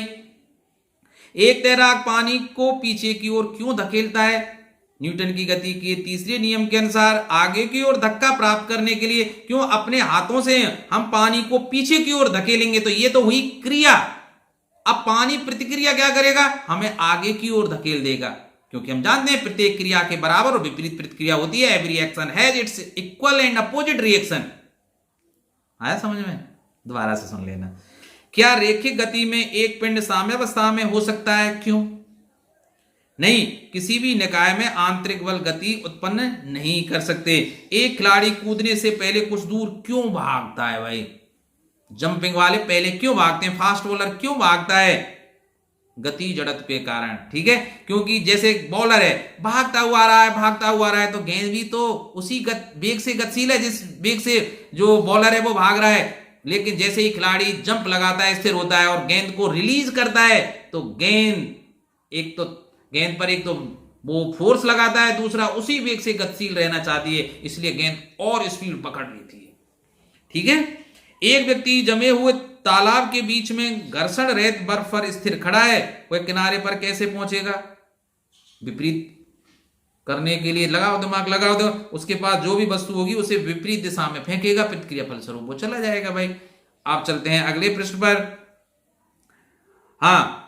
एक तैराक पानी को पीछे की ओर क्यों धकेलता है? न्यूटन की गति के तीसरे नियम के अनुसार आगे की ओर धक्का प्राप्त करने के लिए क्यों अपने हाथों से हम पानी को पीछे की ओर धकेलेंगे? तो ये तो हुई क्रिया। अब पानी प्रतिक्रिया क्या करेगा? हमें आगे की ओर धकेल देगा, क्योंकि हम जानते हैं प्रत्येक क्रिया के बराबर और विपरीत प्रतिक्रिया होती है। Every action has its equal and opposite reaction. आया समझ में? दोबारा से सुन लेना। क्या रैखिक गति में एक पिंड साम्यावस्था में हो सकता है? क्यों नहीं? किसी भी निकाय में आंतरिक बल गति उत्पन्न नहीं कर सकते। एक खिलाड़ी कूदने से पहले कुछ दूर क्यों भागता है भाई? जंपिंग वाले पहले क्यों भागते हैं? फास्ट बॉलर क्यों भागता है? गति जड़त्व के कारण। ठीक है, क्योंकि जैसे बॉलर है भागता हुआ आ रहा है तो गेंद भी तो उसी वेग से गतिशील है जिस वेग से जो बॉलर है वो भाग रहा है। लेकिन जैसे ही खिलाड़ी जंप लगाता है, स्थिर होता है और गेंद को रिलीज करता है, तो गेंद पर एक तो वो फोर्स लगाता है, दूसरा उसी वेग से गतिशील रहना चाहती है, इसलिए गेंद और स्पीड पकड़ लेती है। ठीक है, एक व्यक्ति जमे हुए तालाब के बीच में घर्षण रहित बर्फ पर स्थिर खड़ा है, वह किनारे पर कैसे पहुंचेगा? विपरीत करने के लिए लगाओ दिमाग, लगाओ दो, उसके पास जो भी वस्तु होगी उसे विपरीत दिशा में फेंकेगा, प्रतिक्रिया फलस्वरूप वो चला जाएगा भाई। आप चलते हैं अगले पृष्ठ पर। हाँ,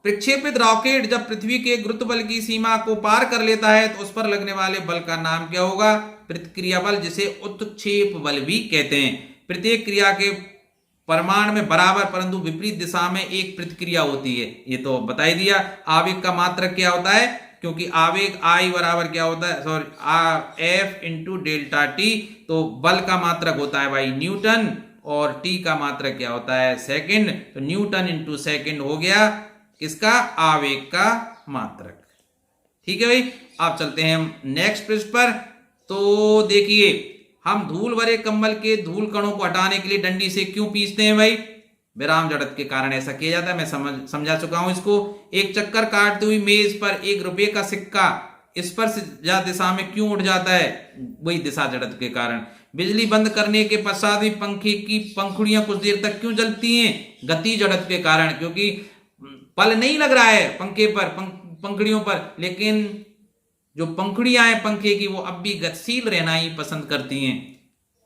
प्रक्षेपित रॉकेट जब पृथ्वी के गुरुत्व बल की सीमा को पार कर लेता है तो उस पर लगने वाले बल का नाम क्या होगा? प्रतिक्रिया बल, जिसे उत्क्षेप बल भी कहते हैं। प्रत्येक क्रिया के परिमाण में बराबर परंतु विपरीत दिशा में एक प्रतिक्रिया होती है, ये तो बता ही दिया। आवेग का मात्रक क्या होता है? क्योंकि आवेग आई बराबर क्या होता है, sorry F into delta T, तो बल का मात्रक होता है भाई न्यूटन और टी का मात्रक क्या होता है? सेकंड। तो न्यूटन इंटू सेकंड हो गया किसका? आवेग का मात्रक। ठीक है भाई, आप चलते हैं हम नेक्स्ट पृष्ठ पर। तो देखिए, हम धूल भरे कंबल के धूल कणों को हटाने के लिए डंडी से क्यों पीसते हैं भाई? विराम जड़त्व के कारण ऐसा किया जाता है, मैं समझा चुका हूं इसको। एक चक्कर काटती हुई मेज पर ₹1 का सिक्का स्पर्श दिशा में क्यों उठ जाता है? वही दिशा जड़त्व के कारण। बिजली बंद करने के पश्चात भी पंखे की पंखुड़ियां कुछ देर तक क्यों जलती हैं? गति जड़त्व के कारण, क्योंकि पल नहीं लग रहा है पंखे पर, पंखुड़ियों पर, लेकिन जो पंखुड़ियां हैं पंखे की वो अब भी गतिशील रहना ही पसंद करती हैं।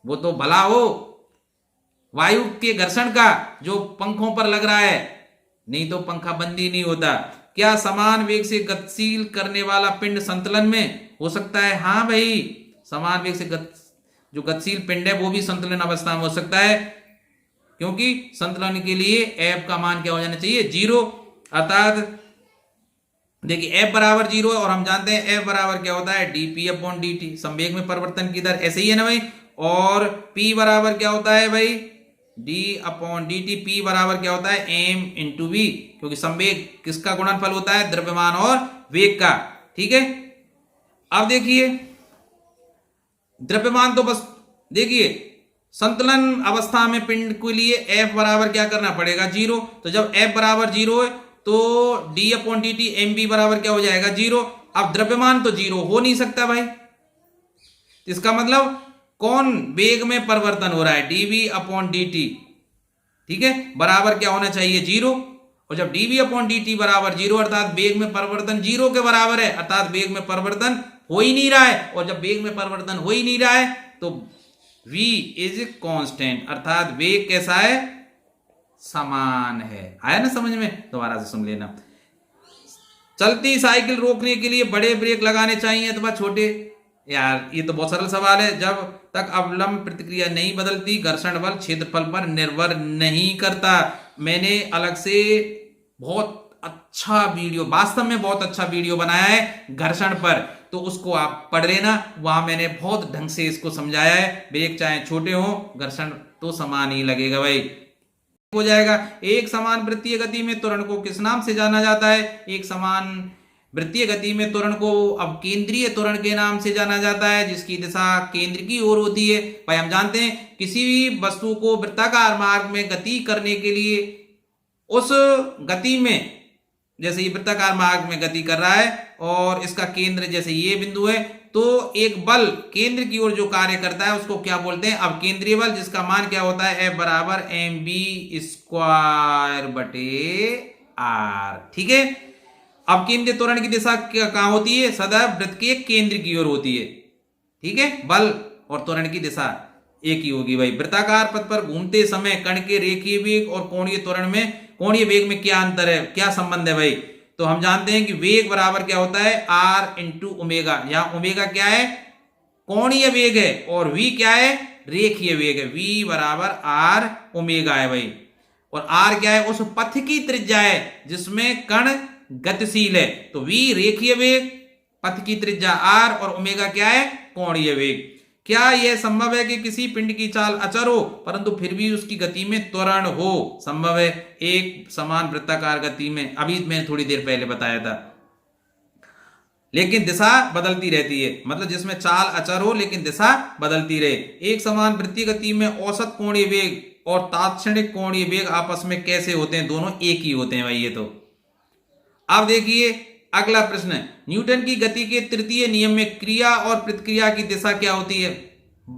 वो तो भला हो वायु के घर्षण का जो पंखों पर लग रहा है, नहीं तो पंखा बंद ही नहीं होता। क्या समान वेग से गतिशील करने वाला पिंड संतुलन में हो सकता है? हाँ भाई, समान वेग से जो गतिशील पिंड है वो भी संतुलन अवस्था में हो सकता है, क्योंकि संतुलन के लिए एफ का मान क्या हो जाना चाहिए? 0। अर्थात देखिए F बराबर 0 है और हम जानते हैं F बराबर क्या होता है? dp/dt, संवेग में परिवर्तन की दर, ऐसे ही है ना भाई। और P बराबर क्या होता है भाई? d/dt। P बराबर क्या होता है? m × v, क्योंकि संवेग किसका गुणनफल होता है? द्रव्यमान और वेग का। ठीक है, अब देखिए द्रव्यमान तो बस देखिए संतुलन अवस्था में पिंड के लिए F बराबर क्या करना पड़ेगा? 0। तो जब F बराबर 0 है तो d/dt mv बराबर क्या हो जाएगा? 0। अब द्रव्यमान तो 0 हो नहीं सकता भाई, इसका मतलब कौन वेग में परिवर्तन हो रहा है? dv/dt। ठीक है, बराबर क्या होना चाहिए? 0। और जब dv/dt बराबर 0 अर्थात वेग में परिवर्तन 0 के बराबर है, अर्थात वेग में परिवर्तन हो ही नहीं रहा है। और जब वेग में परिवर्तन हो ही नहीं रहा है तो v इज कांस्टेंट, अर्थात वेग कैसा है? समान है। आया ना समझ में? दोबारा से सुन लेना। चलती साइकिल रोकने के लिए बड़े ब्रेक लगाने चाहिए अथवा छोटे? यार ये तो बहुत सरल सवाल है। जब तक अवलंब प्रतिक्रिया नहीं बदलती, घर्षण बल क्षेत्रफल पर निर्भर नहीं करता। मैंने अलग से बहुत अच्छा वीडियो, वास्तव में बहुत अच्छा वीडियो बनाया है घर्षण पर, तो उसको आप पढ़ लेना, वहां मैंने बहुत ढंग से इसको समझाया है। ब्रेक चाहे छोटे हो, घर्षण तो समान ही लगेगा भाई। हो जाएगा। एक समान वृत्तीय गति में त्वरण को किस नाम से जाना जाता है? एक समान वृत्तीय गति में त्वरण को अब केंद्रीय त्वरण के नाम से जाना जाता है, जिसकी दिशा केंद्र की ओर होती है। भाई हम जानते हैं किसी भी वस्तु को वृत्ताकार मार्ग में गति करने के लिए उस गति में, जैसे ये वृत्ताकार मार्ग में गति कर रहा है और इसका केंद्र जैसे ये बिंदु है, तो एक बल केंद्र की ओर जो कार्य करता है उसको क्या बोलते हैं? अब केंद्रीय बल, जिसका मान क्या होता है? F बराबर mv² बटे आर। ठीक है, अब केंद्रीय त्वरण की दिशा कहां होती है? सदैव वृत्त के केंद्र की ओर होती है। ठीक है, बल और त्वरण की दिशा एक ही होगी भाई। वृत्ताकार पथ पर घूमते समय कण के रेखीय वेग और कोणीय त्वरण में, कोणीय वेग में क्या अंतर है, क्या संबंध है भाई? तो हम जानते हैं कि वेग बराबर क्या होता है? R into omega. यहां ओमेगा क्या है? कोणीय वेग है, और वी क्या है? रेखीय वेग है। वी बराबर आर ओमेगा है भाई। और आर क्या है? उस पथ की त्रिज्या है जिसमें कण गतिशील है। तो वी रेखीय वेग, पथ की त्रिज्या आर, और ओमेगा क्या है? कोणीय वेग। क्या यह संभव है कि किसी पिंड की चाल अचर हो परंतु फिर भी उसकी गति में त्वरण हो? संभव है, एक समान वृत्ताकार गति में। अभी मैंने थोड़ी देर पहले बताया था, लेकिन दिशा बदलती रहती है। मतलब जिसमें चाल अचर हो लेकिन दिशा बदलती रहे। एक समान वृत्तीय गति में औसत कोणीय वेग और तात्क्षणिक कोणीय वेग आपस में कैसे होते हैं? दोनों एक ही होते हैं भाई ये तो। अब देखिए अगला प्रश्न, न्यूटन की गति के तृतीय नियम में क्रिया और प्रतिक्रिया की दिशा क्या होती है?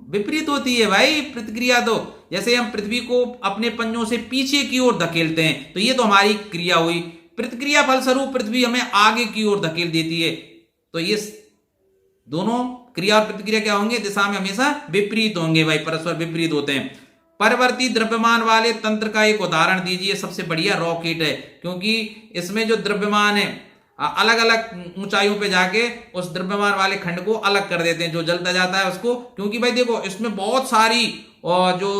विपरीत होती है भाई प्रतिक्रिया तो। जैसे हम पृथ्वी को अपने पंजों से पीछे की ओर धकेलते हैं तो ये तो हमारी क्रिया हुई। प्रतिक्रिया फलस्वरूप पृथ्वी हमें आगे की ओर धकेल देती है। तो ये दोनों क्रिया और प्रतिक्रिया क्या होंगे? दिशा में हमेशा विपरीत होंगे भाई, परस्पर विपरीत होते हैं। परवर्ती द्रव्यमान वाले तंत्र का एक उदाहरण दीजिए। सबसे बढ़िया रॉकेट है, क्योंकि इसमें जो द्रव्यमान है अलग अलग ऊंचाइयों पे जाके उस द्रव्यमान वाले खंड को अलग कर देते हैं, जो जलता जाता है उसको। क्योंकि भाई देखो इसमें बहुत सारी जो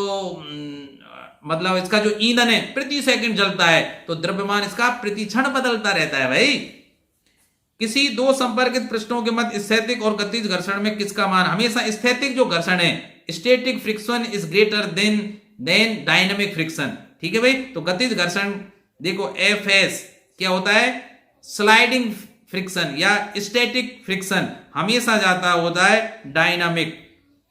मतलब इसका जो ईंधन है प्रति सेकंड जलता है, तो द्रव्यमान इसका प्रति क्षण बदलता रहता है भाई। किसी दो संपर्कित पृष्ठों के मध्य स्थैतिक और गतिज घर्षण में किसका मान? हमेशा स्थैतिक जो घर्षण है, static friction is greater than dynamic friction. ठीक है भाई, तो गतिज घर्षण देखो एफएस क्या होता है? स्लाइडिंग फ्रिक्शन या स्टैटिक फ्रिक्शन हमेशा ज्यादा होता है डायनामिक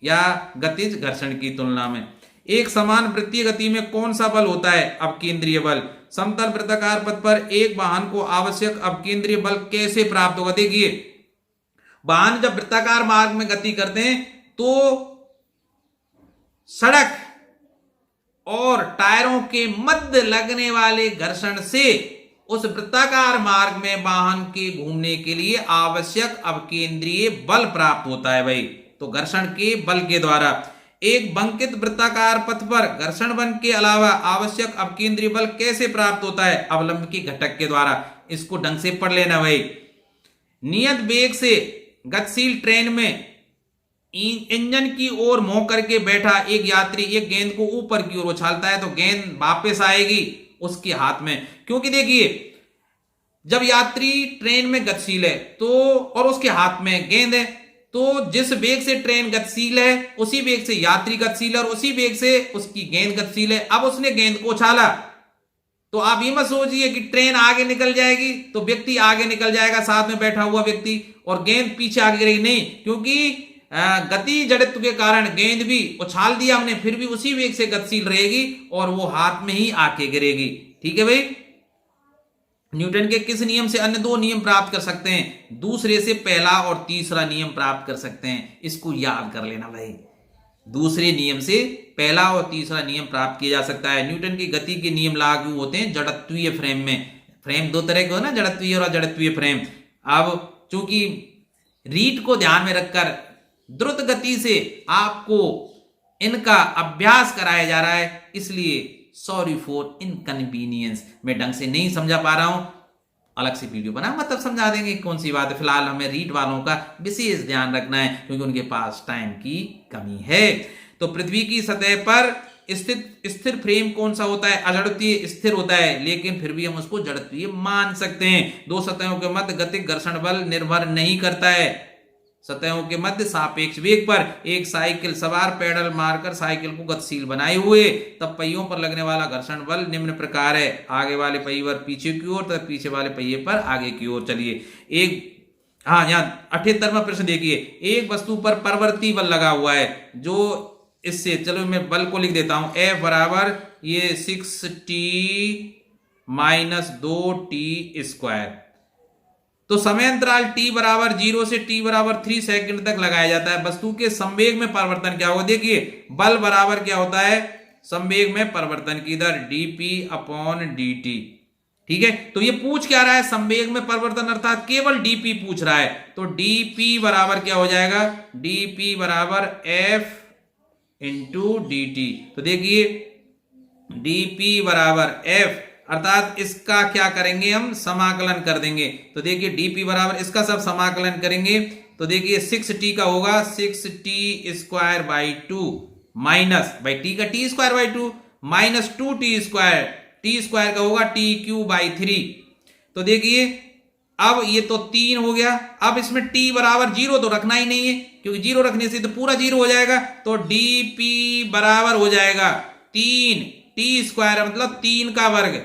या गतिज घर्षण की तुलना में। एक समान वृत्तीय गति में कौन सा बल होता है? अपकेंद्रीय बल। समतल वृत्ताकार पथ पर एक वाहन को आवश्यक अपकेंद्रीय बल कैसे प्राप्त होगा? देखिए वाहन जब वृत्ताकार मार्ग में गति करते हैं तो सड़क और टायरों के मध्य लगने वाले घर्षण से उस वृत्ताकार मार्ग में वाहन के घूमने के लिए आवश्यक अपकेंद्रीय बल प्राप्त होता है भाई। तो घर्षण के बल के द्वारा। एक बंकित वृत्ताकार पथ पर घर्षण बल के अलावा आवश्यक अपकेंद्रीय बल कैसे प्राप्त होता है? अवलंबी घटक के द्वारा। इसको ढंग से पढ़ लेना भाई। नियत वेग से गतिशील ट्रेन में इंजन की ओर मुंह करके बैठा एक यात्री एक गेंद को ऊपर की ओर उछालता है, तो गेंद वापस आएगी उसके हाथ में। क्योंकि देखिए जब यात्री ट्रेन में गतिशील है तो और उसके हाथ में गेंद है, तो जिस वेग से ट्रेन गतिशील है उसी वेग से यात्री गतिशील है और उसी वेग से उसकी गेंद गतिशील है। अब उसने गेंद को उछाला तो आप ये मत सोचिए कि ट्रेन आगे निकल जाएगी तो व्यक्ति आगे निकल जाएगा साथ में बैठा हुआ व्यक्ति और गेंद पीछे आगे गिरेगी, नहीं। क्योंकि गति जड़त्व के कारण गेंद भी उछाल दिया हमने फिर भी उसी वेग से गतिशील रहेगी और वो हाथ में ही आके गिरेगी। ठीक है भाई। न्यूटन के किस नियम से अन्य दो नियम प्राप्त कर सकते हैं? दूसरे से पहला और तीसरा नियम प्राप्त कर सकते हैं। इसको याद कर लेना भाई। दूसरे नियम से पहला और तीसरा नियम प्राप्त किया जा सकता है। न्यूटन की गति के नियम लागू होते हैं जड़त्वीय फ्रेम में। फ्रेम दो तरह के हो ना, जड़त्वीय और अजड़त्वीय फ्रेम। अब चूंकि रीट को ध्यान में रखकर द्रुत गति से आपको इनका अभ्यास कराया जा रहा है, इसलिए सॉरी फॉर इनकन्वीनियंस। मैं ढंग से नहीं समझा पा रहा हूं, अलग से वीडियो बना मतलब समझा देंगे कौन सी बात है। फिलहाल हमें रीट वालों का विशेष ध्यान रखना है क्योंकि उनके पास टाइम की कमी है। तो पृथ्वी की सतह पर स्थित स्थिर फ्रेम कौन सा होता है? अजड़त्वीय स्थिर होता है, लेकिन फिर भी हम उसको जड़त्वीय मान सकते हैं। दो सतहों के मध्य गतिक घर्षण बल निर्भर नहीं करता है सतहों के मध्य सापेक्ष वेग पर। एक साइकिल सवार पैडल मारकर साइकिल को गतिशील बनाए हुए, तब पहियों पर लगने वाला घर्षण बल निम्न प्रकार है। आगे वाले पहिए पर पीछे की ओर तथा पीछे वाले पहिए पर आगे की ओर। चलिए यहाँ 78वां प्रश्न देखिए। एक वस्तु पर परवर्ती बल लगा हुआ है जो इससे, चलो मैं बल को लिख देता हूं, F बराबर ये 6t - 2t²। तो समय अंतराल t बराबर 0 से t बराबर 3 सेकंड तक लगाया जाता है। वस्तु के संवेग में परिवर्तन क्या होगा? देखिए बल बराबर क्या होता है? संवेग में परिवर्तन की दर dp/dt। ठीक है, तो ये पूछ क्या रहा है, संवेग में परिवर्तन अर्थात केवल डीपी पूछ रहा है। तो डीपी बराबर क्या हो जाएगा, डीपी बराबर एफ इंटू डी टी। तो देखिए डीपी बराबर एफ अर्थात इसका क्या करेंगे हम, समाकलन कर देंगे। तो देखिए डीपी बराबर इसका सब समाकलन करेंगे। तो देखिए 6t का होगा 6t square by 2 minus by T का T square by 2 minus 2t square, T square का होगा टी क्यू बाई 3। तो देखिए अब ये तो 3 हो गया। अब इसमें t बराबर 0 तो रखना ही नहीं है, क्योंकि 0 रखने से तो पूरा 0 हो जाएगा। तो dp बराबर हो जाएगा 3 टी स्क्वायर मतलब 3 का वर्ग,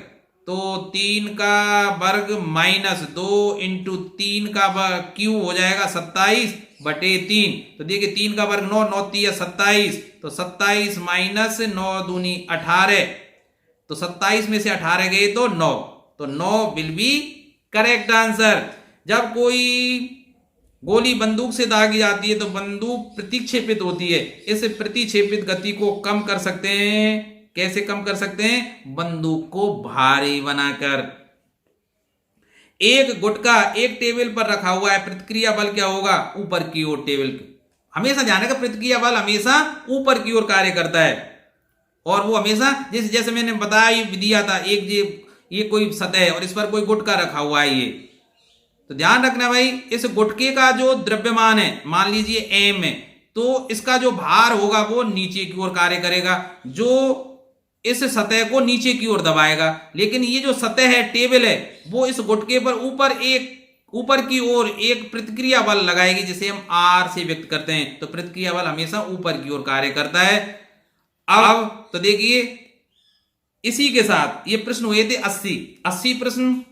तो 3 का वर्ग माइनस 2 इंटू 3 का क्यू हो जाएगा 27 बटे 3। तो देखिए 3 का वर्ग 9, 9 3 27, तो 27 माइनस 9 दूनी 18, तो 27 में से 18 गए तो 9, तो 9 विल बी करेक्ट आंसर। जब कोई गोली बंदूक से दागी जाती है तो बंदूक प्रतिक्षेपित होती है, इस प्रतिक्षेपित गति को कम कर सकते हैं। कैसे कम कर सकते हैं, बंदूक को भारी बनाकर। एक गुटका एक टेबल पर रखा हुआ है, प्रतिक्रिया बल क्या होगा, ऊपर की ओर टेबल हमेशा जाने का, प्रतिक्रिया बल हमेशा ऊपर की ओर कार्य करता है। और वो हमेशा जैसे मैंने बताया दिया था, एक ये कोई सतह है और इस पर कोई गुटका रखा हुआ है ये, तो ध्यान रखना भाई, इस गुटके का जो द्रव्यमान है मान लीजिए एम है, तो इसका जो भार होगा वो नीचे की ओर कार्य करेगा, जो इस सतह को नीचे की ओर दबाएगा। लेकिन ये जो सतह है टेबल है वो इस गुटके पर ऊपर की ओर एक प्रतिक्रिया बल लगाएगी, जिसे हम आर से व्यक्त करते हैं। तो प्रतिक्रिया बल हमेशा ऊपर की ओर कार्य करता है। अब तो देखिए इसी के साथ ये प्रश्न हुए थे 80 प्रश्न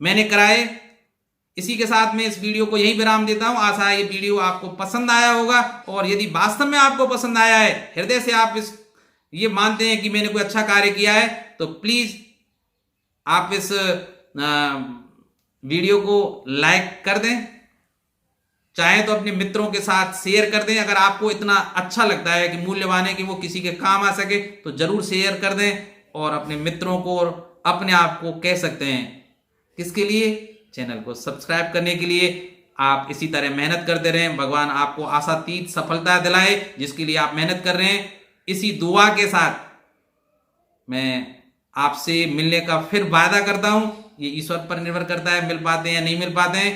मैंने कराए। इसी के साथ मैं इस वीडियो को यही विराम देता हूं। आशा है ये वीडियो आपको पसंद आया होगा, और यदि वास्तव में आपको पसंद आया है, हृदय से आप ये मानते हैं कि मैंने कोई अच्छा कार्य किया है, तो प्लीज आप इस वीडियो को लाइक कर दें, चाहे तो अपने मित्रों के साथ शेयर कर दें। अगर आपको इतना अच्छा लगता है कि मूल्यवान है कि वो किसी के काम आ सके, तो जरूर शेयर कर दें और अपने मित्रों को और अपने आप को कह सकते हैं किसके लिए, चैनल को सब्सक्राइब करने के लिए। आप इसी तरह मेहनत करते रहें, भगवान आपको आशातीत सफलता दिलाए जिसके लिए आप मेहनत कर रहे हैं। इसी दुआ के साथ मैं आपसे मिलने का फिर वादा करता हूं। ये ईश्वर पर निर्भर करता है मिल पाते हैं या नहीं मिल पाते हैं।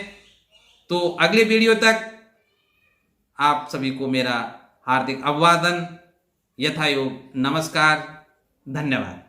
तो अगले वीडियो तक आप सभी को मेरा हार्दिक अभिवादन, यथायोग नमस्कार, धन्यवाद।